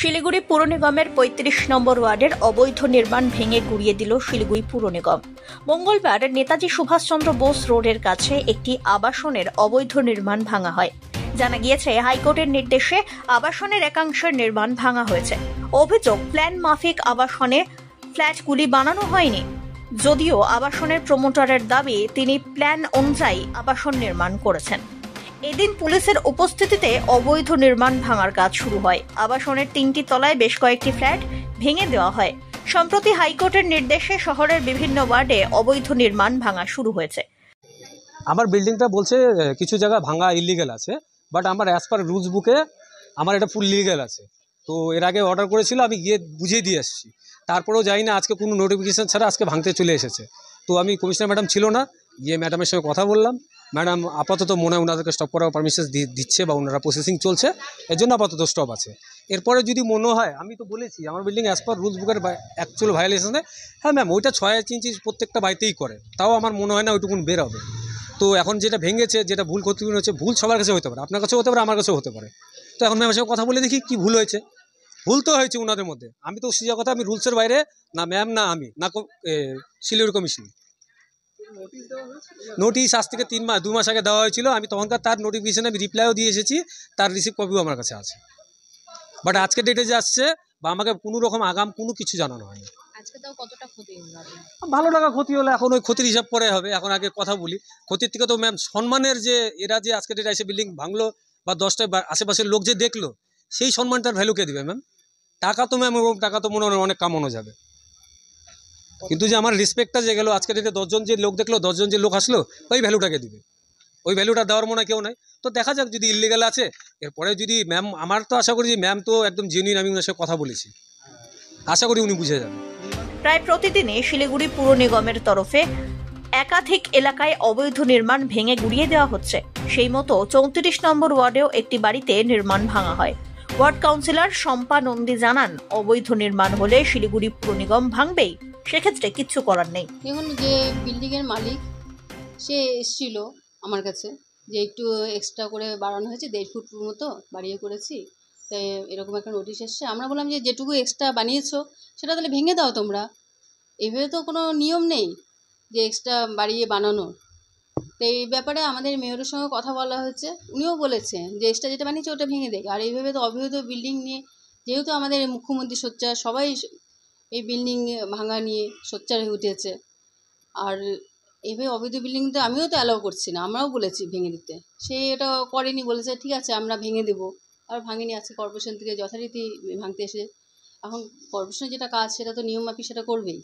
শিলিগুড়ি পুর নিগমের ৩৫ নম্বর ওয়ার্ডের অবৈধ নির্মাণ ভেঙে গুড়িয়ে দিল শিলিগুড়ি পুর নিগম। মঙ্গলবার নেতাজি সুভাষচন্দ্র বোস রোডের কাছে একটি আবাসনের অবৈধ নির্মাণ ভাঙা হয়। জানা গিয়েছে, হাইকোর্টের নির্দেশে আবাসনের একাংশের নির্মাণ ভাঙা হয়েছে। অভিযোগ, প্ল্যান মাফিক আবাসনে ফ্ল্যাটগুলি বানানো হয়নি। যদিও আবাসনের প্রমোটারের দাবি, তিনি প্ল্যান অনুযায়ী আবাসন নির্মাণ করেছেন। এদিন পুলিশের উপস্থিতিতে অবৈধ নির্মাণ ভাঙার কাজ শুরু হয়। আবাসনের ৩টি তলায় বেশ কয়েকটি ফ্ল্যাট ভেঙে দেওয়া হয়। সম্প্রতি হাইকোর্টের নির্দেশে শহরের বিভিন্ন ওয়ার্ডে অবৈধ নির্মাণ ভাঙা শুরু হয়েছে। আমার বিল্ডিংটা বলছে কিছু জায়গা ভাঙা ইলিগাল আছে, বাট আমার অ্যাজ পার রুলস বুকে আমার এটা ফুল লিগাল আছে। তো এর আগে অর্ডার করেছিল, আমি গিয়ে বুঝিয়ে দিয়ে আসছি। তারপরেও যাই না, আজকে কোনো নোটিফিকেশান ছাড়া আজকে ভাঙতে চলে এসেছে। তো আমি কমিশনার ম্যাডাম ছিল না, গিয়ে ম্যাডামের সঙ্গে কথা বললাম। ম্যাডাম আপাতত মনে হয় ওনাদেরকে স্টপ করার পারমিশন দিচ্ছে, বা ওনারা প্রসেসিং চলছে, এর জন্য আপাতত স্টপ আছে। এরপরে যদি মনে হয়, আমি তো বলেছি আমার বিল্ডিং অ্যাজ পার রুলস বুকের অ্যাকচুয়াল ভায়োলেশনে, হ্যাঁ ম্যাম, ওইটা 6 ইঞ্চি প্রত্যেকটা বাড়িতেই করে, তাও আমার মনে হয় না ওইটুকুন বের হবে। তো এখন যেটা ভেঙেছে, যেটা ভুল ক্ষতিপূরণ হচ্ছে, ভুল সবার কাছে হতে পারে, আপনার কাছেও হতে পারে, আমার কাছেও হতে পারে। তো এখন ম্যামের সঙ্গে কথা বলে দেখি কি ভুল হয়েছে। ভুল তো হয়েছে ওনাদের মধ্যে, আমি তো সোজা কথা, আমি রুলসের বাইরে না ম্যাম, না আমি, না শিলিগুড়ি কমিশন। নোটিশ আজ থেকে 2 মাস আগে দেওয়া হয়েছিল। আমি তখনকার তার নোটিফিকেশনে আমি রিপ্লাইও দিয়ে এসেছি, তার রিসিভ কপিও আমার কাছে আছে। বাট আজকের ডেটে যে আসছে, বা আমাকে কোনো রকম আগাম কোনো কিছু জানানো হয়নি। ভালো টাকা ক্ষতি হলে এখন ওই ক্ষতির হিসাব পরে হবে, এখন আগে কথা বলি। ক্ষতির থেকে তো ম্যাম সম্মানের, যে এরা যে আজকের ডেটে এসে বিল্ডিং ভাঙলো বা 10টা আশেপাশের লোক যে দেখলো, সেই সম্মানটার ভ্যালু কে দেবে ম্যাম? টাকা তো ম্যাম, টাকা তো মনে হয় অনেক কামানো যাবে, কিন্তু যে আমার রেসপেক্টটা যে গেলো, আজকের ডেটে 10 জন যে লোক দেখলো, 10 জন যে লোক আসলো, ওই ভ্যালুটাকে দিবে। ওই ভ্যালুটা দেওয়ার মনে কেউ নাই। তো দেখা যাক, যদি ইলিগাল আছে, এরপরে যদি ম্যাম, আমার তো আশা করি যে ম্যাম তো একদম জেনুইন, আমি ওনার সাথে কথা বলেছি, আশা করি উনি বুঝে যাবেন। প্রায় প্রতিদিনই শিলিগুড়ি পুর নিগমের তরফে একাধিক এলাকায় অবৈধ নির্মাণ ভেঙে গুড়িয়ে দেওয়া হচ্ছে। সেই মতো 34 নম্বর ওয়ার্ডেও একটি বাড়িতে নির্মাণ ভাঙা হয়। ওয়ার্ড কাউন্সিলর শম্পা নন্দী জানান, অবৈধ নির্মাণ হলে শিলিগুড়ি পুর নিগম ভাঙবেই, সেক্ষেত্রে কিচ্ছু করার নেই। দেখুন, যে বিল্ডিংয়ের মালিক, সে এসেছিল আমার কাছে যে একটু এক্সট্রা করে বাড়ানো হয়েছে, 1.5 ফুট মতো বাড়িয়ে করেছি, তাই এরকম একটা নোটিশ এসছে। আমরা বললাম যে যেটুকু এক্সট্রা বানিয়েছো সেটা তাহলে ভেঙে দাও তোমরা, এভাবে তো কোনো নিয়ম নেই যে এক্সট্রা বাড়িয়ে বানানো। তো এই ব্যাপারে আমাদের মেয়রের সঙ্গে কথা বলা হয়েছে, উনিও বলেছেন যে এক্সট্রা যেটা বানিয়েছে ওটা ভেঙে দেয়। আর এইভাবে তো অবৈধ বিল্ডিং নিয়ে, যেহেতু আমাদের মুখ্যমন্ত্রী সোচ্চার, সবাই এই বিল্ডিং ভাঙা নিয়ে সোচ্চার হয়ে উঠেছে। আর এইভাবে অবৈধ বিল্ডিং তো আমিও তো অ্যালাউ করছি না, আমরাও বলেছি ভেঙে দিতে, সে এটা করেনি, বলেছে ঠিক আছে আমরা ভেঙে দেবো। আর ভাঙেনি, আজকে কর্পোরেশন থেকে যথারীতি ভাঙতে এসে, এখন কর্পোরেশনের যেটা কাজ সেটা তো নিয়ম মাফিক সেটা করবেই।